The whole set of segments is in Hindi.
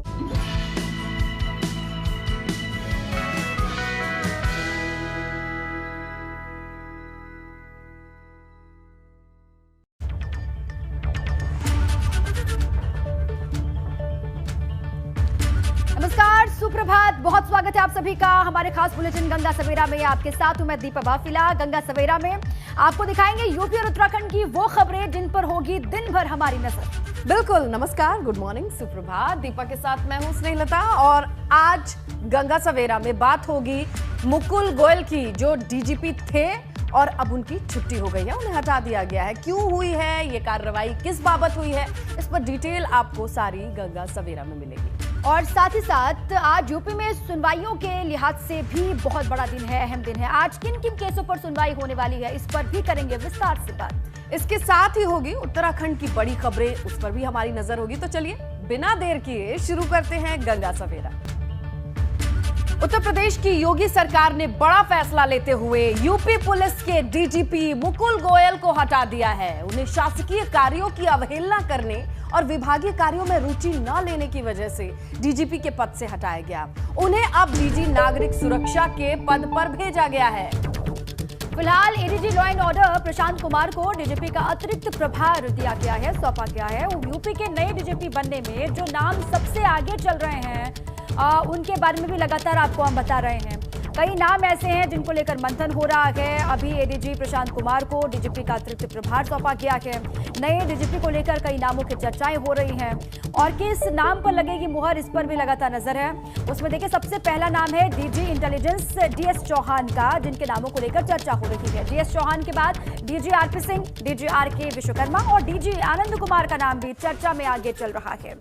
नमस्कार, सुप्रभात। बहुत स्वागत है आप सभी का हमारे खास बुलेटिन गंगा सवेरा में। आपके साथ हूं मैं दीपा बाफिला। गंगा सवेरा में आपको दिखाएंगे यूपी और उत्तराखंड की वो खबरें जिन पर होगी दिन भर हमारी नजर। बिल्कुल, नमस्कार, गुड मॉर्निंग, सुप्रभात। दीपा के साथ मैं हूं स्नेहलता और आज गंगा सवेरा में बात होगी मुकुल गोयल की, जो डीजीपी थे और अब उनकी छुट्टी हो गई है, उन्हें हटा दिया गया है। क्यों हुई है ये कार्रवाई, किस बाबत हुई है, इस पर डिटेल आपको सारी गंगा सवेरा में मिलेगी। और साथ ही साथ आज यूपी में सुनवाइयों के लिहाज से भी बहुत बड़ा दिन है, अहम दिन है। आज किन किन केसों पर सुनवाई होने वाली है, इस पर भी करेंगे विस्तार से बात। इसके साथ ही होगी उत्तराखंड की बड़ी खबरें, उस पर भी हमारी नजर होगी। तो चलिए बिना देर किए शुरू करते हैं गंगा सवेरा। उत्तर प्रदेश की योगी सरकार ने बड़ा फैसला लेते हुए यूपी पुलिस के डीजीपी मुकुल गोयल को हटा दिया है। उन्हें शासकीय कार्यों की अवहेलना करने और विभागीय कार्यों में रुचि न लेने की वजह से डीजीपी के पद से हटाया गया। उन्हें अब डीजी नागरिक सुरक्षा के पद पर भेजा गया है। फिलहाल ADG law and order Prashant Kumar को डीजीपी का अतिरिक्त प्रभार दिया गया है, सौंपा गया है। यूपी के नए डीजीपी बनने में जो नाम सबसे आगे चल रहे हैं उनके बारे में भी लगातार आपको हम बता रहे हैं। कई नाम ऐसे हैं जिनको लेकर मंथन हो रहा है। अभी एडीजी प्रशांत कुमार को डीजीपी का अतिरिक्त प्रभार सौंपा गया है। नए डीजीपी को लेकर कई नामों की चर्चाएं हो रही हैं और किस नाम पर लगेगी मुहर, इस पर भी लगातार नजर है। उसमें देखिए, सबसे पहला नाम है डीजी इंटेलिजेंस डीएस चौहान का, जिनके नामों को लेकर चर्चा हो रही है। डीएस चौहान के बाद DG RP Singh, DG RK Vishwakarma और डीजी आनंद कुमार का नाम भी चर्चा में आगे चल रहा है।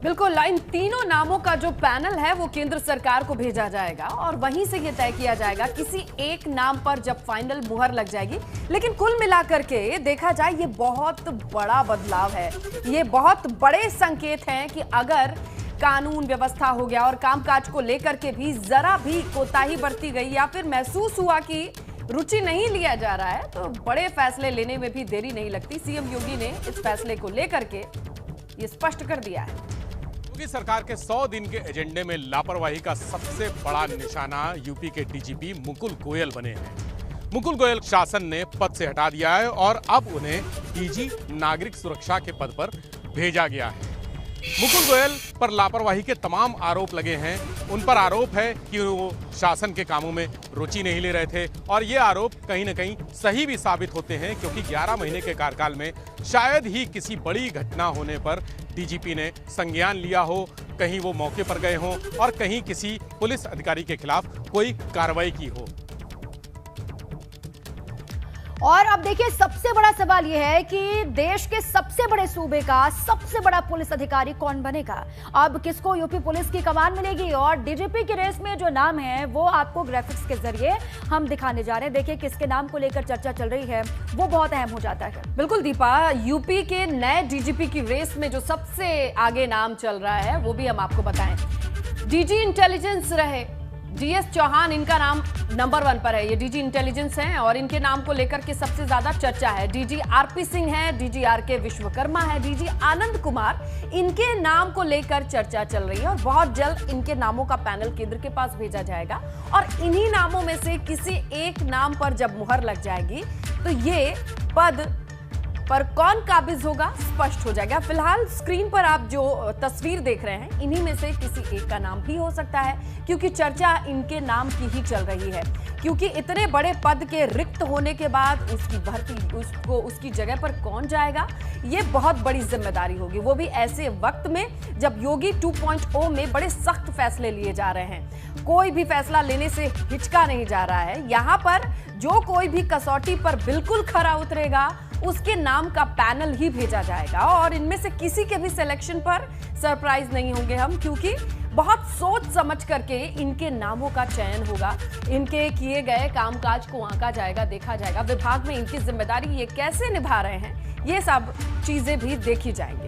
बिल्कुल, इन तीनों नामों का जो पैनल है वो केंद्र सरकार को भेजा जाएगा और वहीं से ये तय किया जाएगा किसी एक नाम पर जब फाइनल मुहर लग जाएगी। लेकिन कुल मिलाकर के देखा जाए ये बहुत बड़ा बदलाव है, ये बहुत बड़े संकेत हैं कि अगर कानून व्यवस्था हो गया और कामकाज को लेकर के भी जरा भी कोताही बरती गई या फिर महसूस हुआ कि रुचि नहीं लिया जा रहा है, तो बड़े फैसले लेने में भी देरी नहीं लगती। सीएम योगी ने इस फैसले को लेकर के ये स्पष्ट कर दिया है। योगी सरकार के 100 दिन के एजेंडे में लापरवाही का सबसे बड़ा निशाना यूपी के डीजीपी मुकुल गोयल बने हैं। मुकुल गोयल शासन ने पद से हटा दिया है और अब उन्हें डीजी नागरिक सुरक्षा के पद पर भेजा गया है। मुकुल गोयल पर लापरवाही के तमाम आरोप लगे हैं। उन पर आरोप है कि वो शासन के कामों में रुचि नहीं ले रहे थे और ये आरोप कहीं ना कहीं सही भी साबित होते हैं, क्योंकि 11 महीने के कार्यकाल में शायद ही किसी बड़ी घटना होने पर डीजीपी ने संज्ञान लिया हो, कहीं वो मौके पर गए हों और कहीं किसी पुलिस अधिकारी के खिलाफ कोई कार्रवाई की हो। और अब देखिए, सबसे बड़ा सवाल यह है कि देश के सबसे बड़े सूबे का सबसे बड़ा पुलिस अधिकारी कौन बनेगा। अब किसको यूपी पुलिस की कमान मिलेगी और डीजीपी की रेस में जो नाम है वो आपको ग्राफिक्स के जरिए हम दिखाने जा रहे हैं। देखिए किसके नाम को लेकर चर्चा चल रही है, वो बहुत अहम हो जाता है। बिल्कुल दीपा, यूपी के नए डीजीपी की रेस में जो सबसे आगे नाम चल रहा है वो भी हम आपको बताएं। डीजी इंटेलिजेंस रहे डीएस चौहान, इनका नाम नंबर 1 पर है। ये डीजी इंटेलिजेंस हैं और इनके नाम को लेकर के सबसे ज्यादा चर्चा है। डीजी आरपी सिंह है, डीजी आरके विश्वकर्मा है, डीजी आनंद कुमार, इनके नाम को लेकर चर्चा चल रही है और बहुत जल्द इनके नामों का पैनल केंद्र के पास भेजा जाएगा और इन्हीं नामों में से किसी एक नाम पर जब मुहर लग जाएगी तो ये पद पर कौन काबिज होगा स्पष्ट हो जाएगा। फिलहाल स्क्रीन पर आप जो तस्वीर देख रहे हैं, इन्हीं में से किसी एक का नाम भी हो सकता है, क्योंकि चर्चा इनके नाम की ही चल रही है। क्योंकि इतने बड़े पद के रिक्त होने के बाद उसकी भर्ती, उसकी जगह पर कौन जाएगा, ये बहुत बड़ी जिम्मेदारी होगी, वो भी ऐसे वक्त में जब योगी 2.0 में बड़े सख्त फैसले लिए जा रहे हैं। कोई भी फैसला लेने से हिचका नहीं जा रहा है। यहाँ पर जो कोई भी कसौटी पर बिल्कुल खरा उतरेगा उसके नाम का पैनल ही भेजा जाएगा और इनमें से किसी के भी सिलेक्शन पर सरप्राइज नहीं होंगे हम, क्योंकि बहुत सोच समझ करके इनके नामों का चयन होगा। इनके किए गए कामकाज को आंका जाएगा, देखा जाएगा, विभाग में इनकी जिम्मेदारी ये कैसे निभा रहे हैं, ये सब चीजें भी देखी जाएंगी।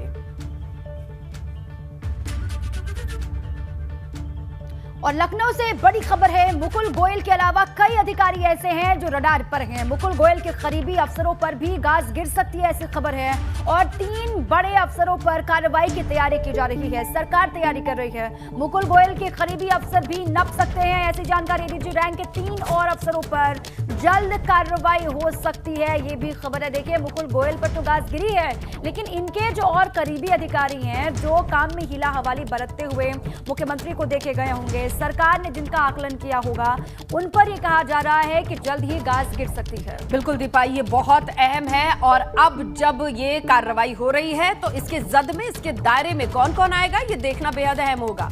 और लखनऊ से बड़ी खबर है, मुकुल गोयल के अलावा कई अधिकारी ऐसे हैं जो रडार पर हैं। मुकुल गोयल के करीबी अफसरों पर भी गाज गिर सकती है, ऐसी खबर है। और 3 बड़े अफसरों पर कार्रवाई की तैयारी की जा रही है, सरकार तैयारी कर रही है। मुकुल गोयल के करीबी अफसर भी नप सकते हैं, ऐसी जानकारी। एडीजी रैंक के 3 और अफसरों पर जल्द कार्रवाई हो सकती है, ये भी खबर है। देखिए, मुकुल गोयल पर तो गाज गिरी है, लेकिन इनके जो और करीबी अधिकारी हैं जो काम में हिला हवाली बरतते हुए मुख्यमंत्री को देखे गए होंगे, सरकार ने जिनका आकलन किया होगा, उन पर यह कहा जा रहा है कि जल्द ही गाज गिर सकती है। बिल्कुल दीपा, ये बहुत अहम है। और अब जब ये कार्रवाई हो रही है तो इसके जद में, इसके दायरे में कौन कौन आएगा, ये देखना बेहद अहम होगा।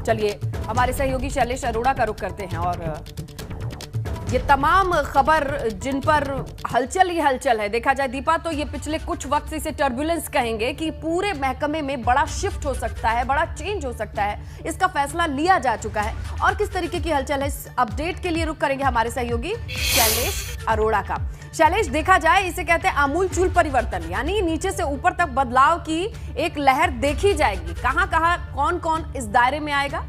चलिए, हमारे सहयोगी शैलेश अरोड़ा का रुख करते हैं। और ये तमाम खबर जिन पर हलचल ही हलचल है, देखा जाए दीपा तो ये पिछले कुछ वक्त से इसे टर्बुलेंस कहेंगे कि पूरे महकमे में बड़ा शिफ्ट हो सकता है, बड़ा चेंज हो सकता है, इसका फैसला लिया जा चुका है। और किस तरीके की हलचल है, इस अपडेट के लिए रुख करेंगे हमारे सहयोगी शैलेश अरोड़ा का। शैलेश, देखा जाए इसे कहते हैं आमूलचूल परिवर्तन, यानी नीचे से ऊपर तक बदलाव की एक लहर देखी जाएगी। कहां कहां कौन कौन इस दायरे में आएगा?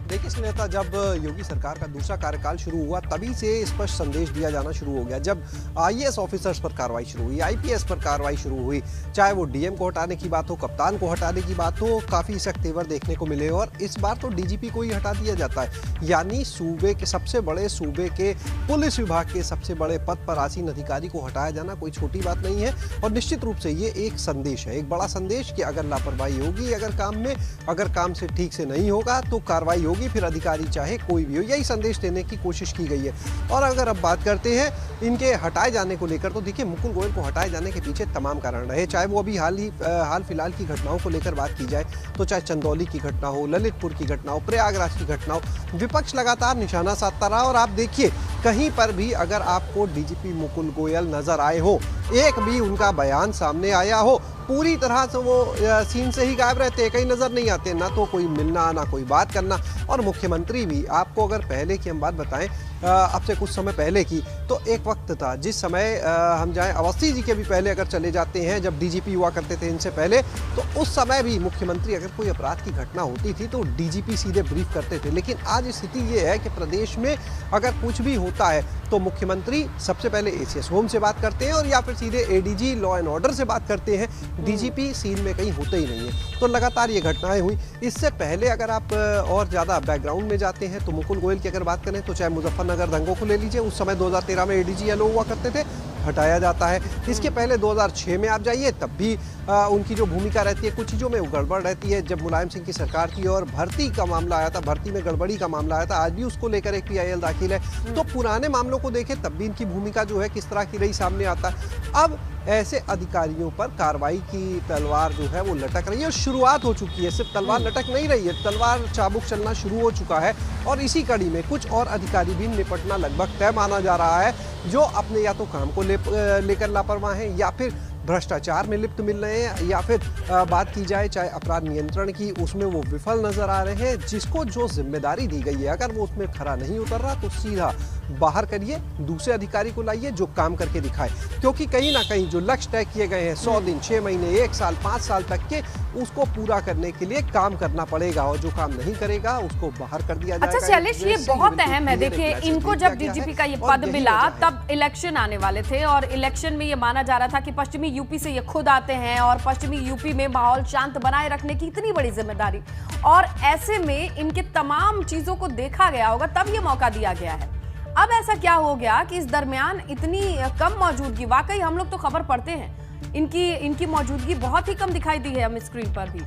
देखिए स्नेहता, जब योगी सरकार का दूसरा कार्यकाल शुरू हुआ तभी से स्पष्ट संदेश दिया जाना शुरू हो गया। जब आईएएस ऑफिसर्स पर कार्रवाई शुरू हुई, आईपीएस पर कार्रवाई शुरू हुई, चाहे वो डीएम को हटाने की बात हो, कप्तान को हटाने की बात हो, काफ़ी सख्त तेवर देखने को मिले। और इस बार तो डीजीपी को ही हटा दिया जाता है, यानी सूबे के सबसे बड़े, सूबे के पुलिस विभाग के सबसे बड़े पद पर आसीन अधिकारी को हटाया जाना कोई छोटी बात नहीं है। और निश्चित रूप से ये एक संदेश है, एक बड़ा संदेश कि अगर लापरवाही होगी, अगर काम में, अगर काम से ठीक से नहीं होगा तो कार्रवाई होगी, फिर अधिकारी चाहे कोई भी हो। यही संदेश देने की कोशिश की गई है। और अगर अब बात करते हैं इनके हटाए जाने को लेकर, तो देखिए मुकुल गोयल को हटाए जाने के पीछे तमाम कारण रहे, चाहे वो अभी हाल फिलहाल की घटनाओं को लेकर बात की जाए तो चाहे चंदौली की घटना हो, ललितपुर की घटना हो, प्रयागराज की घटना हो, विपक्ष लगातार निशाना साधता रहा। और आप देखिए, कहीं पर भी अगर आपको डीजीपी मुकुल गोयल नजर आए हो, एक भी उनका बयान सामने आया हो, पूरी तरह से वो सीन से ही गायब रहते हैं, कहीं नजर नहीं आते, ना तो कोई मिलना, ना कोई बात करना। और मुख्यमंत्री भी, आपको अगर पहले की हम बात बताएं, अब से कुछ समय पहले की, तो एक वक्त था जिस समय हम जाएं अवस्थी जी के भी पहले अगर चले जाते हैं, जब डीजीपी हुआ करते थे इनसे पहले, तो उस समय भी मुख्यमंत्री अगर कोई अपराध की घटना होती थी तो डीजीपी सीधे ब्रीफ करते थे। लेकिन आज स्थिति ये है कि प्रदेश में अगर कुछ भी होता है तो मुख्यमंत्री सबसे पहले एसीएस होम से बात करते हैं और या फिर सीधे एडीजी लॉ एंड ऑर्डर से बात करते हैं। डीजीपी सीन में कहीं होते ही नहीं है। तो लगातार ये घटनाएं हुई। इससे पहले अगर आप और ज़्यादा बैकग्राउंड में जाते हैं तो मुकुल गोयल की अगर बात करें तो चाहे मुजफ्फरनगर दंगों को ले लीजिए, उस समय 2013 में एडीजी एलओ हुआ करते थे, हटाया जाता है। इसके पहले 2006 में आप जाइए, तब भी उनकी जो भूमिका रहती है कुछ चीज़ों में वो गड़बड़ रहती है। जब मुलायम सिंह की सरकार थी और भर्ती का मामला आया था, भर्ती में गड़बड़ी का मामला आया था, आज भी उसको लेकर एक पीआईएल दाखिल है। तो पुराने मामलों को देखें तब भी इनकी भूमिका जो है किस तरह की रही सामने आता है। अब ऐसे अधिकारियों पर कार्रवाई की तलवार जो है वो लटक रही है और शुरुआत हो चुकी है। सिर्फ तलवार लटक नहीं रही है, तलवार चाबुक चलना शुरू हो चुका है। और इसी कड़ी में कुछ और अधिकारी भी निपटना लगभग तय माना जा रहा है, जो अपने या तो काम को लेकर लापरवाह हैं या फिर भ्रष्टाचार में लिप्त मिल रहे हैं, या फिर बात की जाए चाहे अपराध नियंत्रण की, उसमें वो विफल नजर आ रहे हैं। जिसको जो जिम्मेदारी दी गई है अगर वो उसमें खरा नहीं उतर रहा तो सीधा बाहर करिए, दूसरे अधिकारी को लाइए जो काम करके दिखाए। क्योंकि कहीं ना कहीं जो लक्ष्य तय किए गए हैं 100 दिन, 6 महीने, 1 साल, 5 साल तक के, उसको पूरा करने के लिए काम करना पड़ेगा और जो काम नहीं करेगा उसको बाहर कर दिया जाएगा। अच्छा शैलेश, ये बहुत अहम है। देखिए, इनको जब डीजीपी का ये पद मिला तब इलेक्शन आने वाले थे और इलेक्शन में ये माना जा रहा था कि पश्चिमी यूपी से ये खुद आते हैं और पश्चिमी यूपी में माहौल शांत बनाए रखने की इतनी बड़ी जिम्मेदारी, और ऐसे में इनके तमाम चीजों को देखा गया होगा, तब ये मौका दिया गया है। अब ऐसा क्या हो गया कि इस दरमियान इतनी कम मौजूदगी, वाकई हम लोग तो खबर पढ़ते हैं, इनकी मौजूदगी बहुत ही कम दिखाई दी है हम स्क्रीन पर भी।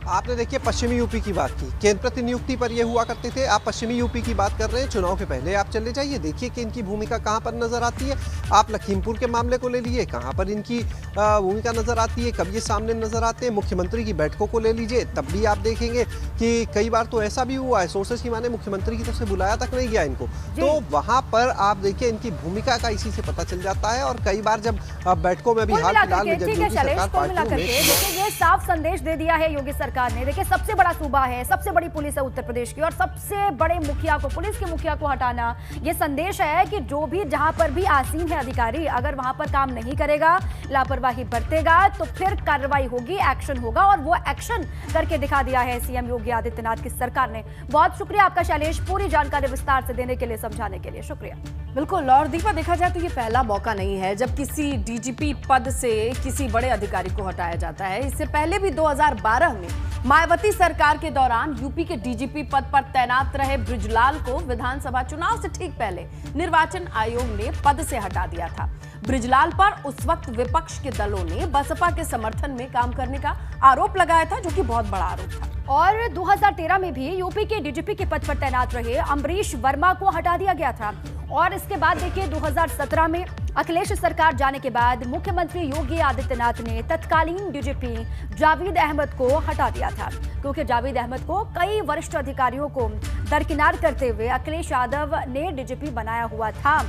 आपने देखिए पश्चिमी यूपी की बात की, केंद्र प्रतिनियुक्ति पर ये हुआ करते थे। आप पश्चिमी यूपी की बात कर रहे हैं, चुनाव के पहले आप चले जाइए, देखिए कि इनकी भूमिका कहाँ पर नजर आती है। आप लखीमपुर के मामले को ले लीजिए, कहाँ पर इनकी भूमिका नजर आती है, कब ये सामने नजर आते हैं। मुख्यमंत्री की बैठकों को ले लीजिए, तब भी आप देखेंगे कि कई बार तो ऐसा भी हुआ है, सोर्सेस की माने मुख्यमंत्री की तरफ से बुलाया तक नहीं गया इनको, तो वहां पर आप देखिए इनकी भूमिका का इसी से पता चल जाता है। और कई बार जब बैठकों में भी हाल फिलहाल में जब योगी सरकार पार्टियों में देखिए ये साफ संदेश दे दिया है योगी सरकार ने। देखिए सबसे बड़ा सूबा है, सबसे बड़ी पुलिस है उत्तर प्रदेश की, और सबसे बड़े मुखिया को, पुलिस के मुखिया को हटाना, ये संदेश है कि जो भी जहां पर भी आसीन है अधिकारी, अगर वहां पर काम नहीं करेगा, लापरवाही बरतेगा, तो फिर कार्रवाई होगी, एक्शन होगा। और वो एक्शन करके दिखा दिया है सीएम योगी आदित्यनाथ की सरकार ने। बहुत शुक्रिया आपका शैलेश, पूरी जानकारी विस्तार से देने के लिए, समझाने के लिए शुक्रिया। बिल्कुल। और दीपा, देखा जाए तो ये पहला मौका नहीं है जब किसी डीजीपी पद से किसी बड़े अधिकारी को हटाया जाता है। इससे पहले भी 2012 में मायावती सरकार के दौरान यूपी के डीजीपी पद पर तैनात रहे बृजलाल को विधानसभा चुनाव से ठीक पहले निर्वाचन आयोग ने पद से हटा दिया था। बृजलाल पर उस वक्त विपक्ष के दलों ने बसपा के समर्थन में काम करने का आरोप लगाया था, जो कि बहुत बड़ा आरोप था। और 2013 में भी यूपी के डीजीपी के पद पर तैनात रहे अमरीश वर्मा को हटा दिया गया था। और इसके बाद देखिए 2017 में अखिलेश सरकार जाने के बाद मुख्यमंत्री योगी आदित्यनाथ ने तत्कालीन डीजीपी जावेद अहमद को हटा दिया था, क्योंकि जावेद अहमद को कई वरिष्ठ अधिकारियों को दरकिनार करते हुए अखिलेश यादव ने डीजीपी बनाया हुआ था।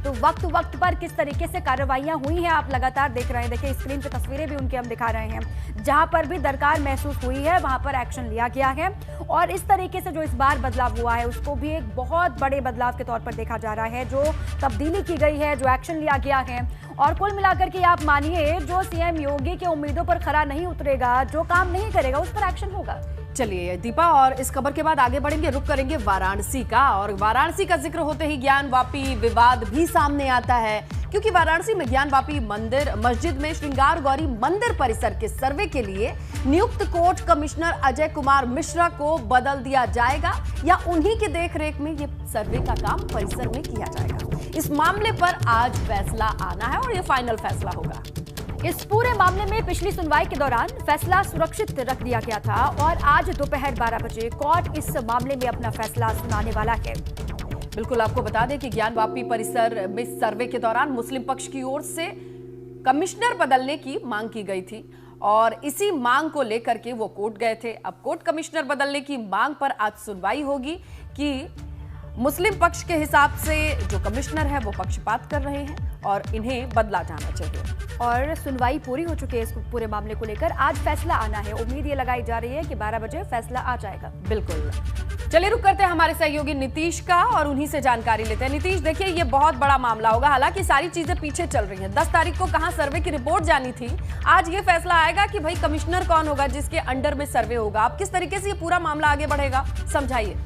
तो वक्त वक्त पर किस तरीके से कार्रवाइयां हुई हैं आप लगातार देख रहे हैं। देखिए स्क्रीन पे तस्वीरें भी उनकी हम दिखा रहे हैं। जहां पर भी दरकार महसूस हुई है वहां पर एक्शन लिया गया है। और इस तरीके से जो इस बार बदलाव हुआ है उसको भी एक बहुत बड़े बदलाव के तौर पर देखा जा रहा है। जो तब्दीली की गई है, जो एक्शन लिया गया है, और कुल मिलाकर के आप मानिए जो सीएम योगी के उम्मीदों पर खरा नहीं उतरेगा, जो काम नहीं करेगा, उस पर एक्शन होगा। चलिए दीपा, और इस खबर के बाद आगे बढ़ेंगे, रुक करेंगे वाराणसी का। और वाराणसी का जिक्र होते ही ज्ञानवापी विवाद भी सामने आता है, क्योंकि वाराणसी में ज्ञानवापी मंदिर मस्जिद में श्रृंगार गौरी मंदिर परिसर के सर्वे के लिए नियुक्त कोर्ट कमिश्नर अजय कुमार मिश्रा को बदल दिया जाएगा, या उन्हीं की देखरेख में ये सर्वे का काम परिसर में किया जाएगा। इस मामले पर आज फैसला आना है और ये फाइनल फैसला होगा। इस पूरे मामले में पिछली सुनवाई के दौरान फैसला सुरक्षित रख दिया गया था और आज दोपहर 12 बजे कोर्ट इस मामले में अपना फैसला सुनाने वाला है। बिल्कुल, आपको बता दें कि ज्ञानवापी परिसर में सर्वे के दौरान मुस्लिम पक्ष की ओर से कमिश्नर बदलने की मांग की गई थी और इसी मांग को लेकर के वो कोर्ट गए थे। अब कोर्ट कमिश्नर बदलने की मांग पर आज सुनवाई होगी कि मुस्लिम पक्ष के हिसाब से जो कमिश्नर है वो पक्षपात कर रहे हैं और इन्हें बदला जाना चाहिए। और सुनवाई पूरी हो चुकी है इस पूरे मामले को लेकर, आज फैसला आना है। उम्मीद ये लगाई जा रही है कि 12 बजे फैसला आ जाएगा। बिल्कुल। चलिए रुक करते हैं हमारे सहयोगी नीतीश का और उन्हीं से जानकारी लेते हैं। नीतीश, देखिए ये बहुत बड़ा मामला होगा, हालांकि सारी चीजें पीछे चल रही हैं। 10 तारीख को कहां सर्वे की रिपोर्ट जानी थी, आज ये फैसला आएगा कि भाई कमिश्नर कौन होगा जिसके अंडर में सर्वे होगा। अब किस तरीके से ये पूरा मामला आगे बढ़ेगा, समझाइए।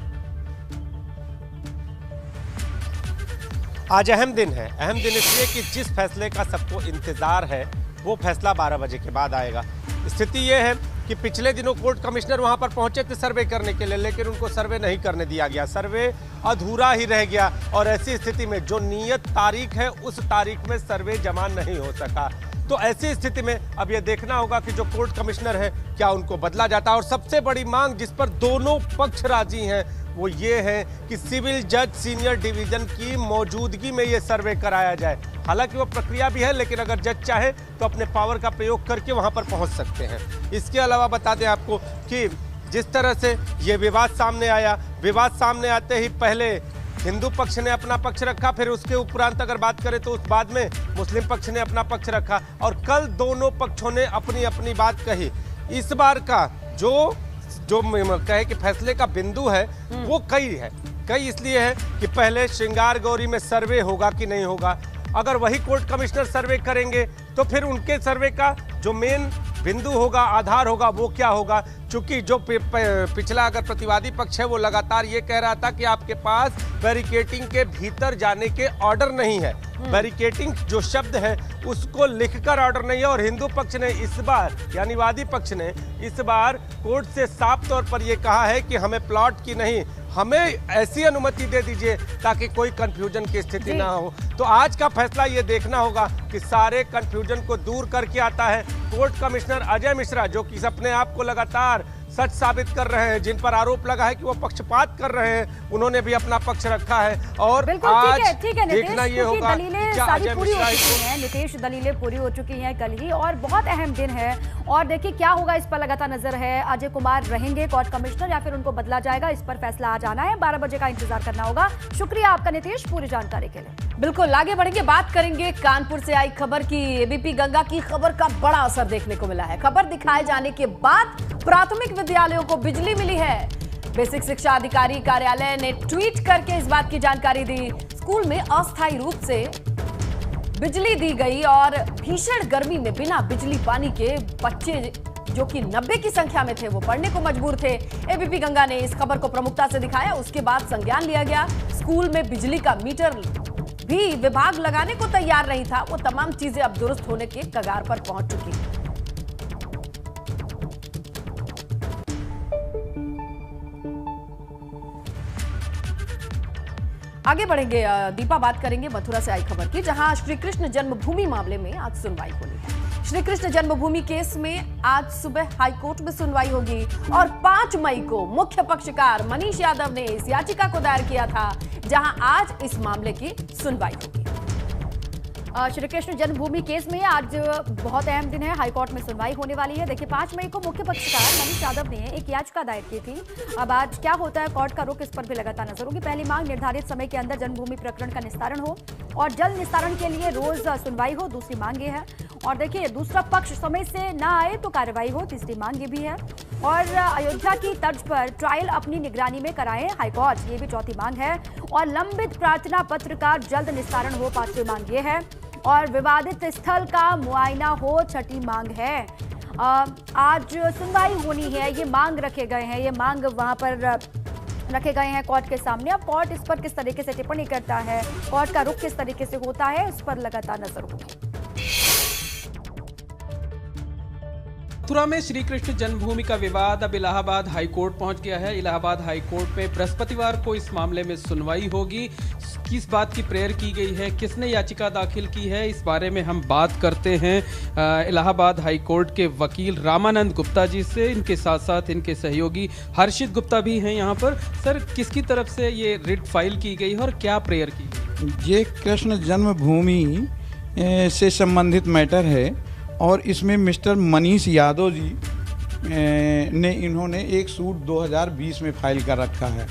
आज अहम दिन है। अहम दिन इसलिए कि जिस फैसले का सबको इंतजार है वो फैसला 12 बजे के बाद आएगा। स्थिति ये है कि पिछले दिनों कोर्ट कमिश्नर वहां पर पहुंचे थे सर्वे करने के लिए, लेकिन उनको सर्वे नहीं करने दिया गया, सर्वे अधूरा ही रह गया और ऐसी स्थिति में जो नियत तारीख है उस तारीख में सर्वे जमा नहीं हो सका। तो ऐसी स्थिति में अब यह देखना होगा कि जो कोर्ट कमिश्नर है क्या उनको बदला जाता है। और सबसे बड़ी मांग जिस पर दोनों पक्ष राजी हैं वो ये है कि सिविल जज सीनियर डिवीजन की मौजूदगी में ये सर्वे कराया जाए। हालांकि वो प्रक्रिया भी है, लेकिन अगर जज चाहे तो अपने पावर का प्रयोग करके वहां पर पहुंच सकते हैं। इसके अलावा बता दें आपको कि जिस तरह से ये विवाद सामने आया, विवाद सामने आते ही पहले हिंदू पक्ष ने अपना पक्ष रखा, फिर उसके उपरांत अगर बात करें तो उस बाद में मुस्लिम पक्ष ने अपना पक्ष रखा और कल दोनों पक्षों ने अपनी अपनी बात कही। इस बार का जो कहे कि फैसले का बिंदु है वो कई है। कई इसलिए है कि पहले श्रृंगार गौरी में सर्वे होगा कि नहीं होगा। अगर वही कोर्ट कमिश्नर सर्वे करेंगे तो फिर उनके सर्वे का जो मेन बिंदु होगा, आधार होगा, वो क्या होगा। चूंकि जो पिछला अगर प्रतिवादी पक्ष है वो लगातार ये कह रहा था कि आपके पास बैरिकेटिंग के भीतर जाने के ऑर्डर नहीं है, बैरिकेटिंग जो शब्द है उसको लिखकर ऑर्डर नहीं है। और हिंदू पक्ष ने इस बार, यानी वादी पक्ष ने इस बार कोर्ट से साफ तौर पर यह कहा है कि हमें प्लॉट की नहीं, हमें ऐसी अनुमति दे दीजिए ताकि कोई कंफ्यूजन की स्थिति ना हो। तो आज का फैसला ये देखना होगा कि सारे कंफ्यूजन को दूर करके आता है कोर्ट कमिश्नर अजय मिश्रा, जो कि अपने आप को लगातार सच साबित कर रहे हैं। जिन पर आरोप लगा है कि वो पक्षपात कर रहे हैं, उन्होंने भी अपना पक्ष रखा है। और आज ठीक है देखना ये होगा दलीलें सारी पूरी हो चुकी हैं। नीतीश, दलीलें पूरी हो चुकी हैं कल ही, और बहुत अहम दिन है। और देखिए क्या होगा, इस पर लगातार नजर है। अजय कुमार रहेंगे कोर्ट कमिश्नर या फिर उनको बदला जाएगा, इस पर फैसला आ जाना है। 12 बजे का इंतजार करना होगा। शुक्रिया आपका नीतीश, पूरी जानकारी के लिए। बिल्कुल, आगे बढ़ेंगे, बात करेंगे कानपुर से आई खबर की। एबीपी गंगा की खबर का बड़ा असर देखने को मिला है। खबर दिखाए जाने के बाद प्राथमिक विद्यालयों को बिजली मिली है। बेसिक शिक्षा अधिकारी कार्यालय ने ट्वीट करके इस बात की जानकारी दी। स्कूल में अस्थायी रूप से बिजली दी गई और भीषण गर्मी में बिना बिजली पानी के बच्चे जो कि 90 की संख्या में थे, वो पढ़ने को मजबूर थे। एबीपी गंगा ने इस खबर को प्रमुखता से दिखाया। उसके बाद संज्ञान लिया गया। स्कूल में बिजली का मीटर भी विभाग लगाने को तैयार नहीं था। वो तमाम चीजें अब दुरुस्त होने के कगार पर पहुंच चुकी हैं। आगे बढ़ेंगे, दीपा, बात करेंगे मथुरा से आई खबर की, जहां श्री कृष्ण जन्मभूमि मामले में आज सुनवाई होनी है। श्री कृष्ण जन्मभूमि केस में आज सुबह हाईकोर्ट में सुनवाई होगी और 5 मई को मुख्य पक्षकार मनीष यादव ने इस याचिका को दायर किया था, जहां आज इस मामले की सुनवाई होगी। श्री कृष्ण जन्मभूमि केस में आज बहुत अहम दिन है। हाईकोर्ट में सुनवाई होने वाली है। देखिए 5 मई को मुख्य पक्षकार मनीष यादव ने एक याचिका दायर की थी। अब आज क्या होता है, कोर्ट का रुख इस पर भी लगातार नजर होगी। पहली मांग, निर्धारित समय के अंदर जन्मभूमि प्रकरण का निस्तारण हो और जल्द निस्तारण के लिए रोज सुनवाई हो। दूसरी मांग ये है। और देखिए दूसरा पक्ष समय से ना आए तो कार्रवाई हो। तीसरी मांग ये भी है। और अयोध्या की तर्ज पर ट्रायल अपनी निगरानी में कराए हाईकोर्ट, ये भी चौथी मांग है। और लंबित प्रार्थना पत्र का जल्द निस्तारण हो, 5वीं मांग ये है। और विवादित स्थल का मुआयना हो, 6ठी मांग है। आज सुनवाई होनी है, ये मांग रखे गए हैं, ये मांग वहां पर रखे गए हैं कोर्ट के सामने। अब कोर्ट इस पर किस तरीके से टिप्पणी करता है, कोर्ट का रुख किस तरीके से होता है, इस पर लगातार नजर होगी। मथुरा में श्री कृष्ण जन्मभूमि का विवाद अब इलाहाबाद हाईकोर्ट पहुंच गया है। इलाहाबाद हाईकोर्ट में बृहस्पतिवार को इस मामले में सुनवाई होगी। किस बात की प्रेयर की गई है, किसने याचिका दाखिल की है, इस बारे में हम बात करते हैं इलाहाबाद हाईकोर्ट के वकील रामानंद गुप्ता जी से। इनके साथ साथ इनके सहयोगी हर्षित गुप्ता भी हैं यहाँ पर। सर, किसकी तरफ से ये रिट फाइल की गई है और क्या प्रेयर की गई? ये कृष्ण जन्मभूमि से संबंधित मैटर है और इसमें मिस्टर मनीष यादव जी ने इन्होंने एक सूट 2020 में फाइल कर रखा है।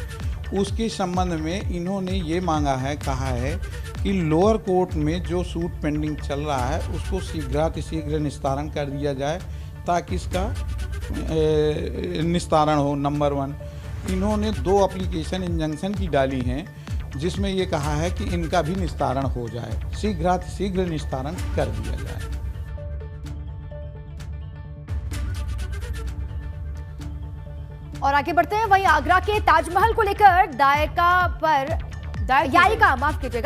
उसके संबंध में इन्होंने ये मांगा है, कहा है कि लोअर कोर्ट में जो सूट पेंडिंग चल रहा है उसको शीघ्र निस्तारण कर दिया जाए ताकि इसका निस्तारण हो। नंबर 1, इन्होंने 2 एप्लीकेशन इंजंक्शन की डाली हैं जिसमें ये कहा है कि इनका भी निस्तारण हो जाए, शीघ्र निस्तारण कर दिया जाए। और आगे बढ़ते हैं, वहीं आगरा के ताजमहल को लेकर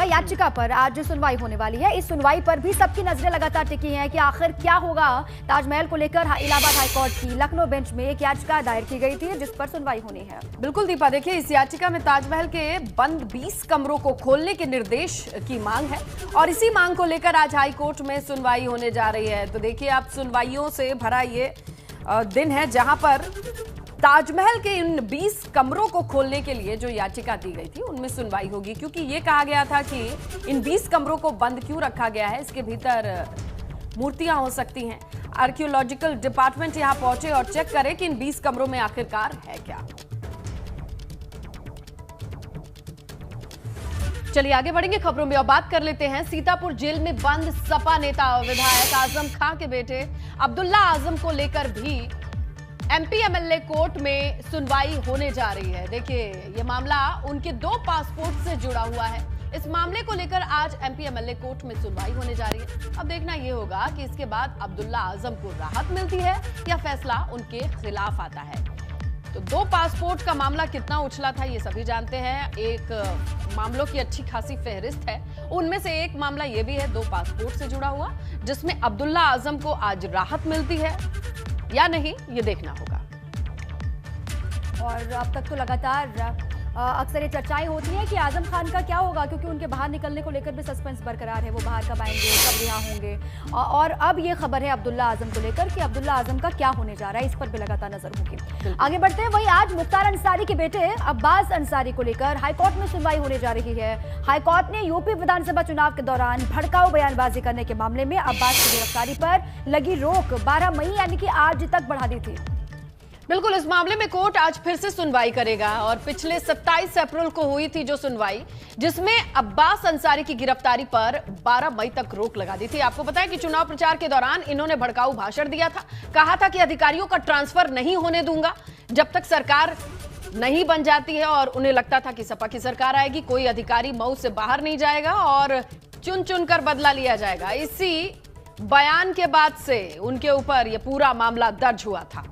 याचिका पर आज सुनवाई होने वाली है। इस सुनवाई पर भी सबकी नजरें लगातार टिकी हैं कि आखिर क्या होगा। ताजमहल को लेकर इलाहाबाद हाईकोर्ट की लखनऊ बेंच में एक याचिका दायर की गई थी जिस पर सुनवाई होनी है। बिल्कुल दीपा, देखिए इस याचिका में ताजमहल के बंद 20 कमरों को खोलने के निर्देश की मांग है और इसी मांग को लेकर आज हाईकोर्ट में सुनवाई होने जा रही है। तो देखिए अब सुनवाइयों से भरा ये दिन है जहां पर ताजमहल के इन 20 कमरों को खोलने के लिए जो याचिका दी गई थी उनमें सुनवाई होगी, क्योंकि ये कहा गया था कि इन 20 कमरों को बंद क्यों रखा गया है, इसके भीतर मूर्तियां हो सकती हैं। आर्कियोलॉजिकल डिपार्टमेंट यहां पहुंचे और चेक करे कि इन 20 कमरों में आखिरकार है क्या। चलिए आगे बढ़ेंगे खबरों में और बात कर लेते हैं सीतापुर जेल में बंद सपा नेता और विधायक आजम खां के बेटे अब्दुल्ला आजम को लेकर भी एमपी एमएलए कोर्ट में सुनवाई होने जा रही है। देखिए ये मामला उनके 2 पासपोर्ट से जुड़ा हुआ है। इस मामले को लेकर आज एमपी एमएलए कोर्ट में सुनवाई होने जा रही है। अब देखना यह होगा कि इसके बाद अब्दुल्ला आजम को राहत मिलती है या फैसला उनके खिलाफ आता है। तो 2 पासपोर्ट का मामला कितना उछला था ये सभी जानते हैं। एक मामलों की अच्छी खासी फहरिस्त है, उनमें से एक मामला ये भी है 2 पासपोर्ट से जुड़ा हुआ, जिसमें अब्दुल्ला आजम को आज राहत मिलती है या नहीं ये देखना होगा। और अब तक तो लगातार अक्सर ये चर्चाएं होती हैं कि आजम खान का क्या होगा, क्योंकि उनके बाहर निकलने को लेकर भी सस्पेंस बरकरार है। वो बाहर कब आएंगे, कब रिहा होंगे। और अब ये खबर है अब्दुल्ला आजम को लेकर कि अब्दुल्ला आजम का क्या होने जा रहा है, इस पर भी लगातार नजर होगी। आगे बढ़ते हैं, वहीं आज मुख्तार अंसारी के बेटे अब्बास अंसारी को लेकर हाईकोर्ट में सुनवाई होने जा रही है। हाईकोर्ट ने यूपी विधानसभा चुनाव के दौरान भड़काऊ बयानबाजी करने के मामले में अब्बास की गिरफ्तारी पर लगी रोक 12 मई यानी कि आज तक बढ़ा दी थी। बिल्कुल, इस मामले में कोर्ट आज फिर से सुनवाई करेगा और पिछले 27 अप्रैल को हुई थी जो सुनवाई, जिसमें अब्बास अंसारी की गिरफ्तारी पर 12 मई तक रोक लगा दी थी। आपको पता है कि चुनाव प्रचार के दौरान इन्होंने भड़काऊ भाषण दिया था, कहा था कि अधिकारियों का ट्रांसफर नहीं होने दूंगा जब तक सरकार नहीं बन जाती है, और उन्हें लगता था कि सपा की सरकार आएगी, कोई अधिकारी मऊ से बाहर नहीं जाएगा और चुन चुनकर बदला लिया जाएगा। इसी बयान के बाद से उनके ऊपर यह पूरा मामला दर्ज हुआ था।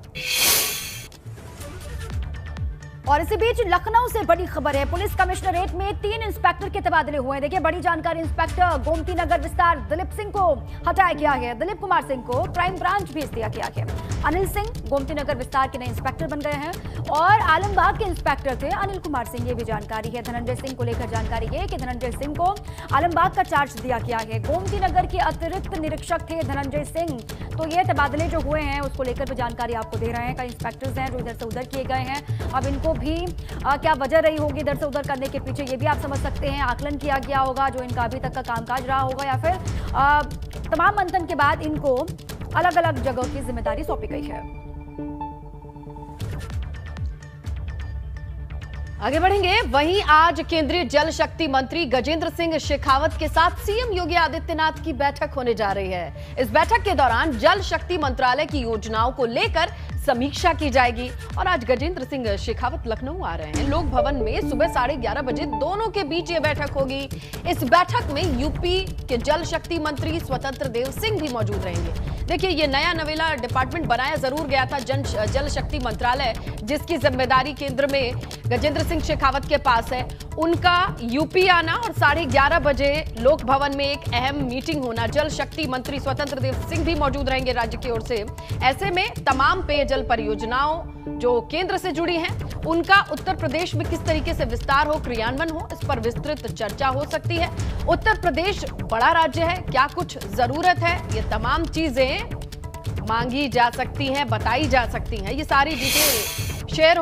और इसी बीच लखनऊ से बड़ी खबर है, पुलिस कमिश्नरेट में 3 इंस्पेक्टर के तबादले हुए हैं। देखिए बड़ी जानकारी, इंस्पेक्टर गोमती नगर विस्तार दिलीप सिंह को हटाया गया है, दिलीप कुमार सिंह को क्राइम ब्रांच भेज दिया गया है। अनिल सिंह गोमती नगर विस्तार के नए इंस्पेक्टर बन गए हैं और आलमबाग के इंस्पेक्टर थे अनिल कुमार सिंह, ये भी जानकारी है। धनंजय सिंह को लेकर जानकारी है कि धनंजय सिंह को आलमबाग का चार्ज दिया गया है। गोमती नगर के अतिरिक्त निरीक्षक थे धनंजय सिंह। तो ये तबादले जो हुए हैं उसको लेकर भी जानकारी आपको दे रहे हैं। कई इंस्पेक्टर्स हैं जो इधर से उधर किए गए हैं, अब इनको भी क्या वजह रही होगी इधर से उधर करने के पीछे, ये भी आप समझ सकते हैं। आकलन किया गया होगा जो इनका अभी तक का कामकाज रहा होगा, या फिर तमाम मंथन के बाद इनको अलग अलग जगहों की जिम्मेदारी सौंपी गई है। आगे बढ़ेंगे, वहीं आज केंद्रीय जल शक्ति मंत्री गजेंद्र सिंह शेखावत के साथ सीएम योगी आदित्यनाथ की बैठक होने जा रही है। इस बैठक के दौरान जल शक्ति मंत्रालय की योजनाओं को लेकर समीक्षा की जाएगी। और आज गजेंद्र सिंह शेखावत लखनऊ आ रहे हैं। लोक भवन में सुबह 11:30 बजे दोनों के बीच ये बैठक होगी। इस बैठक में यूपी के जल शक्ति मंत्री स्वतंत्र देव सिंह भी मौजूद रहेंगे। देखिए, ये नया नवेला डिपार्टमेंट बनाया जरूर गया था, जल शक्ति मंत्रालय, जिसकी जिम्मेदारी केंद्र में गजेंद्र सिंह शेखावत के पास है। उनका यूपी आना और 11:30 बजे लोक भवन में एक अहम मीटिंग होना। जल शक्ति मंत्री स्वतंत्र देव सिंह भी मौजूद रहेंगे राज्य की ओर से। ऐसे में तमाम पेयजल परियोजनाओं जो केंद्र से जुड़ी हैं, उनका उत्तर प्रदेश में किस तरीके से विस्तार हो, क्रियान्वयन हो, इस पर विस्तृत चर्चा हो सकती है। उत्तर प्रदेश बड़ा राज्य है, क्या कुछ जरूरत है, ये तमाम चीजें मांगी जा सकती हैं, बताई जा सकती हैं। ये सारी डिटेल शेयर